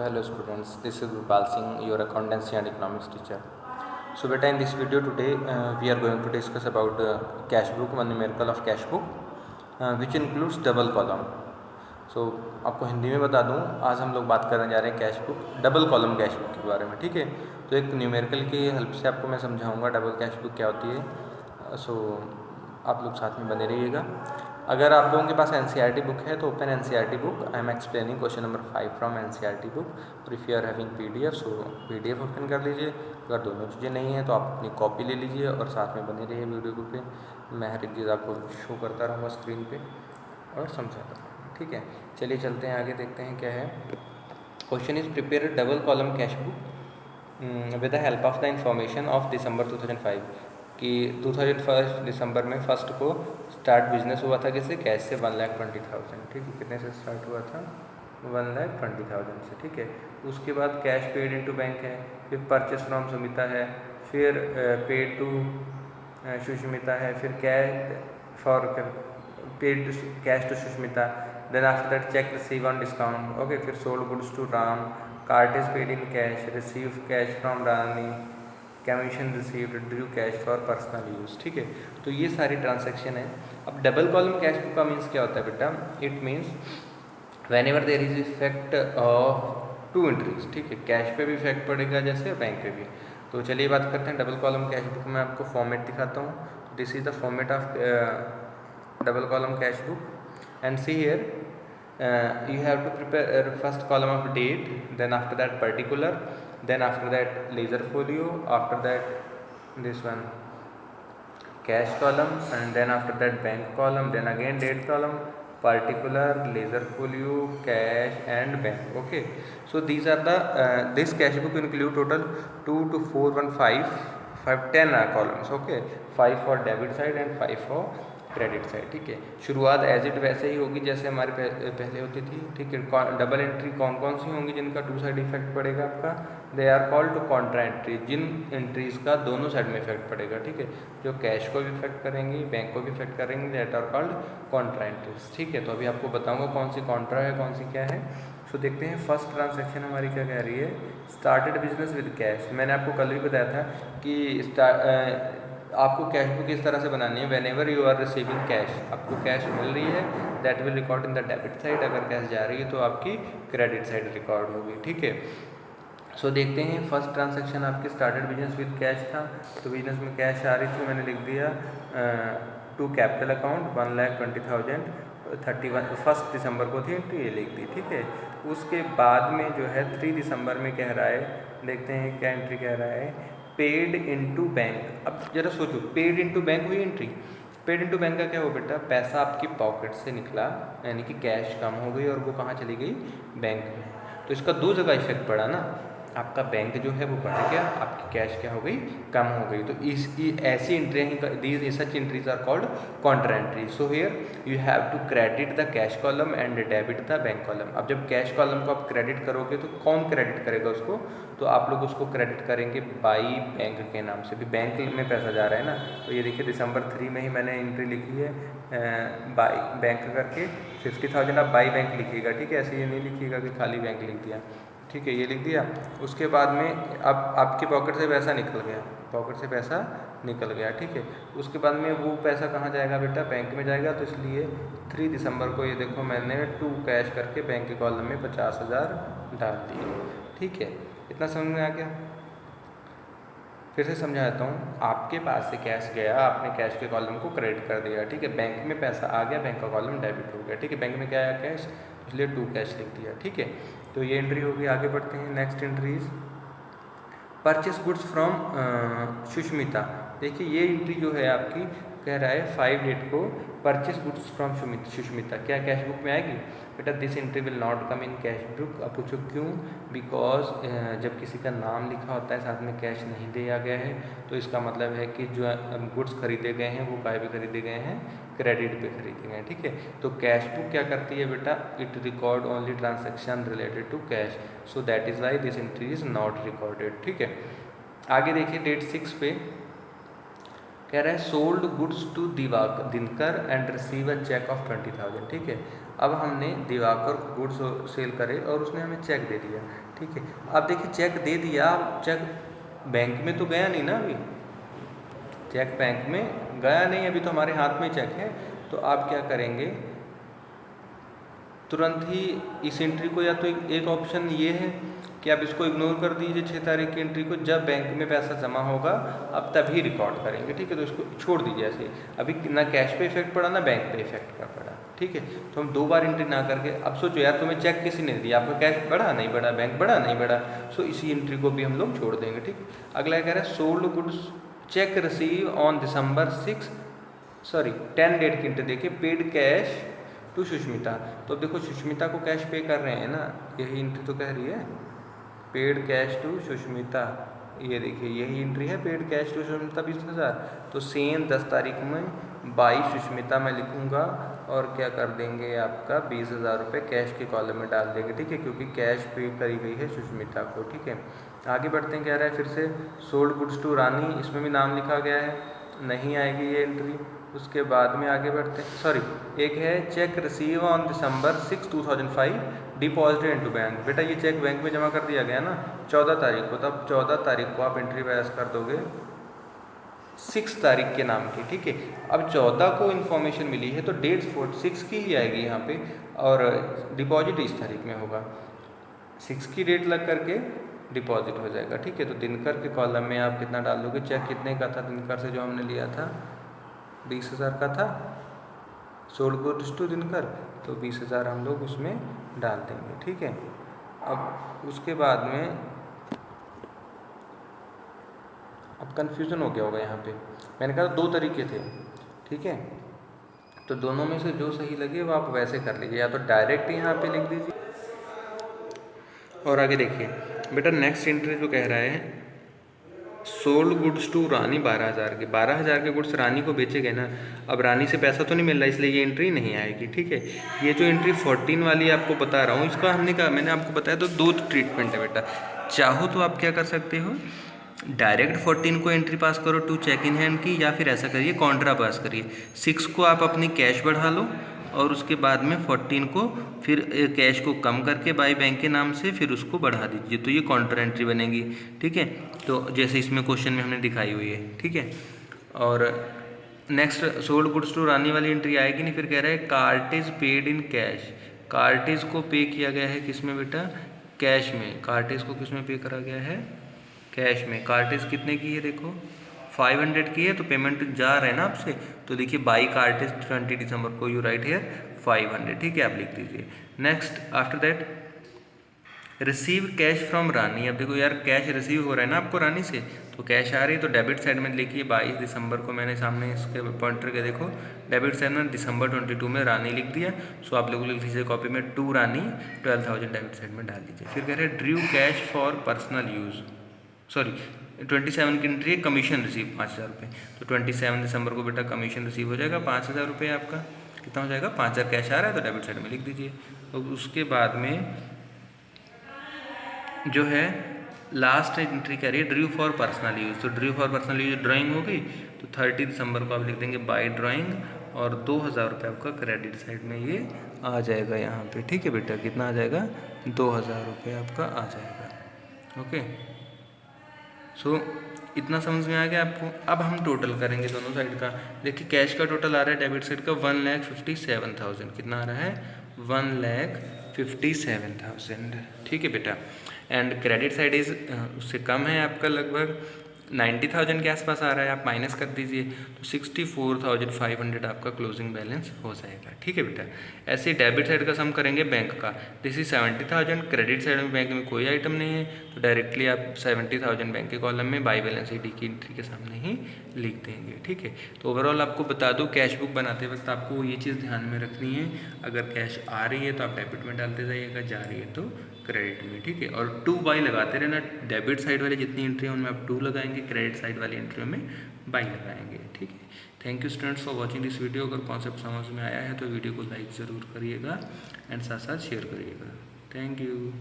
So hello students, this is Gopal Singh, your accountancy and economics teacher. So beta, in this video today we are going to discuss about cash book, one numerical of cash book, which includes double column. So आपको हिंदी में बता दूं, आज हम लोग बात करने जा रहे हैं cash book, double column cash book के बारे में। ठीक है, तो एक न्यूमेरिकल की हेल्प से आपको मैं समझाऊंगा डबल कैश बुक क्या होती है। सो आप लोग साथ में बने रहिएगा। अगर आप लोगों के पास NCERT बुक है तो open NCERT book. I am explaining question number 5 from NCERT book. और if you are having PDF, so PDF open कर लीजिए। अगर दोनों चीज़ें नहीं हैं तो आप अपनी कॉपी ले लीजिए और साथ में बने रहिए वीडियो को पे। मैं हर एक चीज़ आपको शो करता रहूँगा स्क्रीन पे और समझाता रहूँगा। ठीक है, चलिए चलते हैं आगे, देखते हैं क्या है। Question is prepare double column cash book with the help of the information of December 2005 कि 2001 दिसंबर में फर्स्ट को स्टार्ट बिजनेस हुआ था किससे, कैश से 1,20,000। ठीक है, कितने से स्टार्ट हुआ था, 1,20,000 से। ठीक है, उसके बाद कैश पेड इनटू बैंक है, फिर परचेस फ्रॉम सुमिता है, फिर पेड टू सुष्मिता है, फिर cash for paid to cash to Sushmita, then after that cheque receive on discount. Okay, फिर sold goods to Ram, cart is paid in cash, receive cash from Rani, commission received, due cash for personal use. ठीक है, तो ये सारी transaction है। अब double column cash book का means क्या होता है बेटा, it means whenever there is effect of two entries. ठीक है, कैश पे भी इफेक्ट पड़ेगा जैसे बैंक पे भी। तो चलिए बात करते हैं डबल कॉलम कैश बुक में। आपको फॉर्मेट दिखाता हूँ। This is the format of double column cash book and see here you have to prepare first column of date, then after that particular, then after that ledger folio, after that this one cash column, and then after that bank column, then again date column, particular, ledger folio, cash and bank. Okay, so these are the this cash book include total 2 to 4 1 5 10 columns. Okay, 5 for debit side and 5 for credit side. ठीक है, शुरुआत as it वैसे ही होगी जैसे हमारे पहले होती थी। ठीक है, डबल एंट्री कौन कौन सी होंगी जिनका टू साइड इफेक्ट पड़ेगा आपका, they are called to contra entry, जिन एंट्रीज का दोनों साइड में इफेक्ट पड़ेगा। ठीक है, जो कैश को भी इफेक्ट करेंगी, बैंक को भी इफेक्ट करेंगे, that are called contra entries. ठीक है, तो अभी आपको बताऊंगा कौन सी कॉन्ट्रा है, कौन सी क्या है। सो देखते हैं फर्स्ट ट्रांजैक्शन हमारी क्या कह रही है, स्टार्टेड बिजनेस विद कैश। मैंने आपको कल भी बताया था कि आपको कैश बुक इस तरह से बनानी है, whenever you are receiving cash, आपको कैश मिल रही है, that will record in the debit side. अगर कैश जा रही है तो आपकी क्रेडिट साइड रिकॉर्ड होगी। ठीक है, सो देखते हैं फर्स्ट ट्रांजैक्शन आपकी स्टार्टेड बिजनेस विद कैश था, तो बिजनेस में कैश आ रही थी, मैंने लिख दिया टू कैपिटल अकाउंट 1,20,000, 31 दिसंबर को थी एंट्री, ये लिख दी। ठीक है, उसके बाद में जो है 3 दिसंबर में कह रहा है, देखते हैं क्या एंट्री कह रहा है, पेड इनटू बैंक। अब जरा सोचो, पेड इनटू बैंक हुई एंट्री। पेड इनटू बैंक का क्या हो बेटा, पैसा आपकी पॉकेट से निकला, यानी कि कैश कम हो गई और वो कहाँ चली गई, बैंक में। तो इसका दो जगह इफेक्ट पड़ा ना, आपका बैंक जो है वो बढ़ गया, आपकी कैश क्या हो गई, कम हो गई। तो इस ऐसी entry, these such entries are called contra entry. So here you have to credit the cash column and debit the bank column. अब जब कैश कॉलम को आप क्रेडिट करोगे तो कौन क्रेडिट करेगा उसको, तो आप लोग उसको क्रेडिट करेंगे बाई बैंक के नाम से। भी बैंक में पैसा जा रहा है ना, तो ये देखिए दिसंबर 3 में ही मैंने एंट्री लिखी है बाई बैंक करके 50,000 आप बाई बैंक लिखिएगा। ठीक है, ऐसे ये नहीं लिखिएगा कि खाली बैंक लिख दिया। ठीक है, ये लिख दिया। उसके बाद में अब आपकी पॉकेट से पैसा निकल गया, पॉकेट से पैसा निकल गया। ठीक है, उसके बाद में वो पैसा कहाँ जाएगा बेटा, बैंक में जाएगा। तो इसलिए 3 दिसंबर को ये देखो मैंने टू कैश करके बैंक के कॉलम में 50,000 डाल दिए। ठीक है, इतना समझ में आ गया। फिर से समझा देता हूँ, आपके पास से कैश गया, आपने कैश के कॉलम को क्रेडिट कर दिया। ठीक है, बैंक में पैसा आ गया, बैंक का कॉलम डेबिट हो गया। ठीक है, बैंक में क्या आया, कैश, इसलिए टू कैश लिख दिया। ठीक है, तो ये एंट्री होगी। आगे बढ़ते हैं, next entry is purchase goods from Sushmita. देखिए ये एंट्री जो है आपकी कह रहा है 5 डेट को परचेस गुड्स फ्रॉम सुष्मिता, क्या कैश बुक में आएगी बेटा, this entry will not come in cash book. अब पूछो क्यों, बिकॉज जब किसी का नाम लिखा होता है साथ में कैश नहीं दिया गया है, तो इसका मतलब है कि जो गुड्स खरीदे गए हैं वो काय पे खरीदे गए हैं, क्रेडिट पे खरीदे गए हैं। ठीक है, तो कैश बुक क्या करती है बेटा, it record only transaction related to cash, so that is why this entry is not recorded. ठीक है, आगे देखिए डेट 6 पे कह रहा है sold goods to Dinkar and receive a cheque of 20,000। ठीक है, अब हमने दिवाकर को गुड्स सेल करे और उसने हमें चेक दे दिया। ठीक है, अब देखिए चेक दे दिया, चेक बैंक में तो गया नहीं ना, अभी चेक बैंक में गया नहीं, अभी तो हमारे हाथ में चेक है। तो आप क्या करेंगे, तुरंत ही इस एंट्री को, या तो एक ऑप्शन ये है कि आप इसको इग्नोर कर दीजिए 6 तारीख की एंट्री को, जब बैंक में पैसा जमा होगा अब तभी रिकॉर्ड करेंगे। ठीक है, तो इसको छोड़ दीजिए ऐसे, अभी ना कैश पे इफेक्ट पड़ा ना बैंक पे इफेक्ट का पड़ा। ठीक है, तो हम 2 बार एंट्री ना करके, अब सोचो यार तुम्हें चेक किसी ने दिया, आपका कैश बढ़ा नहीं बढ़ा, बैंक बढ़ा नहीं बढ़ा, सो इसी एंट्री को भी हम लोग छोड़ देंगे। ठीक है, अगला कह रहा है sold goods cheque receive on December 10 date की एंट्री देखिए, पेड कैश टू सुष्मिता। तो अब देखो सुष्मिता को कैश पे कर रहे हैं ना, यही एंट्री तो कह रही है पेड कैश टू सुष्मिता। ये देखिए यही एंट्री है, पेड कैश टू सुष्मिता 20,000। तो सेम 10 तारीख में बाई सुष्मिता में लिखूंगा और क्या कर देंगे, आपका 20,000 रुपये कैश के कॉलम में डाल देंगे। ठीक है, क्योंकि कैश पे करी गई है सुष्मिता को। ठीक है, आगे बढ़ते हैं, कह रहा है फिर से सोल्ड गुड्स टू रानी, इसमें भी नाम लिखा गया है, नहीं आएगी ये एंट्री। उसके बाद में आगे बढ़ते हैं, सॉरी एक है check receive on December 6, 2005 deposited into bank. बेटा ये चेक बैंक में जमा कर दिया गया ना 14 तारीख को, तब 14 तारीख को आप एंट्री पास कर दोगे 6 तारीख के नाम की। ठीक है, अब 14 को इन्फॉर्मेशन मिली है तो डेट 6 की ही आएगी यहाँ पे, और डिपॉजिट इस तारीख में होगा, 6 की डेट लग करके डिपॉजिट हो जाएगा। ठीक है, तो दिनकर के कॉलम में आप कितना डाल दोगे, चेक कितने का था दिनकर से जो हमने लिया था, 20,000 का था, सोल्ड गुड्स टू दिनकर, तो 20,000 हम लोग उसमें डाल देंगे। ठीक है, अब उसके बाद में अब कन्फ्यूज़न हो गया होगा यहाँ पे, मैंने कहा 2 तरीके थे। ठीक है, तो दोनों में से जो सही लगे वो आप वैसे कर लीजिए, या तो डायरेक्ट यहाँ पे लिख दीजिए। और आगे देखिए बेटा नेक्स्ट एंट्री जो कह रहा है सोल्ड गुड्स टू रानी 12,000 के, 12,000 के गुड्स रानी को बेचे गए ना, अब रानी से पैसा तो नहीं मिल रहा, इसलिए ये एंट्री नहीं आएगी। ठीक है, ये जो एंट्री 14 वाली आपको बता रहा हूँ, इसका हमने कहा, मैंने आपको बताया तो 2 ट्रीटमेंट है बेटा। चाहो तो आप क्या कर सकते हो, डायरेक्ट 14 को एंट्री पास करो टू चेक इन हैंड की, या फिर ऐसा करिए कॉन्ट्रा पास करिए, 6 को आप अपनी कैश बढ़ा लो और उसके बाद में 14 को फिर कैश को कम करके बाई बैंक के नाम से फिर उसको बढ़ा दीजिए, तो ये काउंटर एंट्री बनेगी। ठीक है, तो जैसे इसमें क्वेश्चन में हमने दिखाई हुई है। ठीक है, और next sold goods to Rani वाली एंट्री आएगी नहीं, फिर कह रहा है cart is paid in cash, cartage को पे किया गया है किस में बेटा, कैश में। कार्टेज को किस में पे करा गया है, कैश में। कार्टेज कितने की है, देखो 500 की है, तो पेमेंट जा रहा है ना आपसे, तो देखिए बाई कार्टेज 20 दिसंबर को, यू राइट हियर 500। ठीक है, आप लिख दीजिए। Next after that receive cash from Rani, अब देखो यार कैश रिसीव हो रहा है ना आपको रानी से, तो कैश आ रही है, तो डेबिट साइड में लिखिए 22 दिसंबर को, मैंने सामने इसके पॉइंटर के देखो डेबिट साइड में दिसंबर 22 में रानी लिख दिया, सो आप लोग लिख लीजिए कॉपी में टू रानी 12,000 डेबिट साइड में डाल दीजिए। फिर कह रहे हैं Drew cash for personal use, sorry 27 की एंट्री है कमीशन रिसीव 5,000 रुपये, तो 27 दिसंबर को बेटा कमीशन रिसीव हो जाएगा 5,000 रुपये आपका, कितना हो जाएगा 5,000 कैश आ रहा है तो डेबिट साइड में लिख दीजिए। तो उसके बाद में जो है लास्ट एंट्री कह रही है ड्रू फॉर पर्सनल यूज़, तो Drew for personal use drawing हो गई, तो 30 दिसंबर को आप लिख देंगे बाय ड्राइंग, और 2,000 रुपये आपका क्रेडिट साइड में ये आ जाएगा यहाँ पे। ठीक है बेटा, कितना आ जाएगा 2,000 रुपये आपका आ जाएगा। ओके, सो इतना समझ में आ गया आपको। अब हम टोटल करेंगे दोनों साइड का। देखिए कैश का टोटल आ रहा है डेबिट साइड का 1,57,000, कितना आ रहा है 1,57,000। ठीक है बेटा, एंड क्रेडिट साइड इज उससे कम है आपका, लगभग 90,000 के आसपास आ रहा है, आप माइनस कर दीजिए, तो 64,500 आपका क्लोजिंग बैलेंस हो जाएगा। ठीक है बेटा, ऐसे डेबिट साइड का सम करेंगे बैंक का, जैसे 70,000 क्रेडिट साइड में बैंक में कोई आइटम नहीं है, तो डायरेक्टली आप 70,000 बैंक के कॉलम में बाई बैलेंस डी की एंट्री के सामने ही लिख देंगे। ठीक है, तो ओवरऑल आपको बता दूँ कैश बुक बनाते वक्त आपको ये चीज़ ध्यान में रखनी है, अगर कैश आ रही है तो आप डेबिट में डालते जाइएगा, जा रही है तो क्रेडिट में। ठीक है, और 2 बाई लगाते रहना, डेबिट साइड वाली जितनी एंट्री है उनमें आप 2 लगाएंगे, क्रेडिट साइड वाली एंट्री में बाई लगाएंगे। ठीक है, thank you students for watching this video. अगर कॉन्सेप्ट समझ में आया है तो वीडियो को लाइक ज़रूर करिएगा एंड साथ साथ शेयर करिएगा। Thank you.